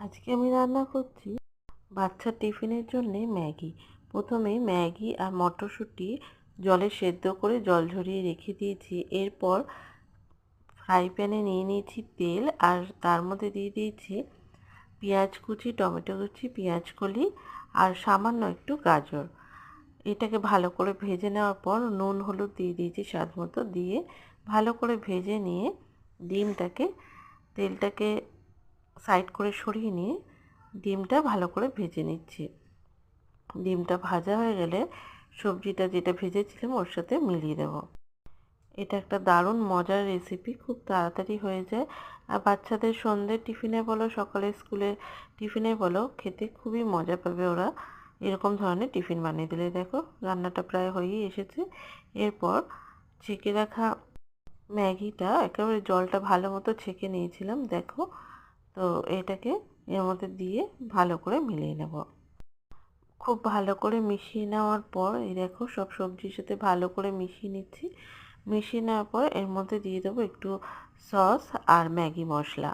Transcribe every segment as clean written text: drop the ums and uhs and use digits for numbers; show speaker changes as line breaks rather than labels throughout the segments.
আজকে আমি রান্না করছি বাচ্চার টিফিনের জন্যে ম্যাগি। প্রথমে ম্যাগি আর মটরশুঁটি জলে সেদ্ধ করে জল ঝরিয়ে রেখে দিয়েছি। এরপর ফ্রাই প্যানে নিয়ে নিয়েছি তেল, আর তার মধ্যে দিয়ে দিয়েছি পেঁয়াজ কুচি, টমেটো কুচি, পেঁয়াজ কলি আর সামান্য একটু গাজর। এটাকে ভালো করে ভেজে নেওয়ার পর নুন হলুদ দিয়ে দিয়েছি স্বাদ মতো, দিয়ে ভালো করে ভেজে নিয়ে তেলটাকে সাইড করে সরিয়ে নিয়ে ডিমটা ভালো করে ভেজে নিচ্ছি। ডিমটা ভাজা হয়ে গেলে সবজিটা যেটা ভেজেছিলাম ওর সাথে মিলিয়ে দেবো। এটা একটা দারুণ মজার রেসিপি, খুব তাড়াতাড়ি হয়ে যায়। আর বাচ্চাদের সন্ধ্যের টিফিনে বলো, সকালে স্কুলে টিফিনে বলো, খেতে খুবই মজা পাবে ওরা এরকম ধরনের টিফিন বানিয়ে দিলে। দেখো রান্নাটা প্রায় হয়েই এসেছে। এরপর ছেঁকে রাখা ম্যাগিটা একেবারে জলটা ভালো মতো ছেঁকে নিয়েছিলাম, দেখো। তো এটাকে এর মধ্যে দিয়ে ভালো করে মিলিয়ে নেব। খুব ভালো করে মিশিয়ে নেওয়ার পর এই দেখো সব সবজির সাথে ভালো করে মিশিয়ে নিচ্ছি। মিশিয়ে নেওয়ার পর এর মধ্যে দিয়ে দেবো একটু সস আর ম্যাগি মশলা,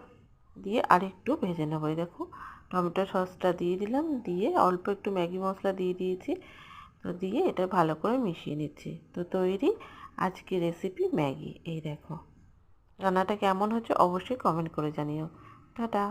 দিয়ে আর একটু ভেজে নেবো। এই দেখো টমেটো সসটা দিয়ে দিলাম, দিয়ে অল্প একটু ম্যাগি মশলা দিয়ে দিয়েছি। তো দিয়ে এটা ভালো করে মিশিয়ে নিচ্ছি। তো তৈরি আজকে রেসিপি ম্যাগি। এই দেখো রান্নাটা কেমন হচ্ছে অবশ্যই কমেন্ট করে জানিও। টাটা।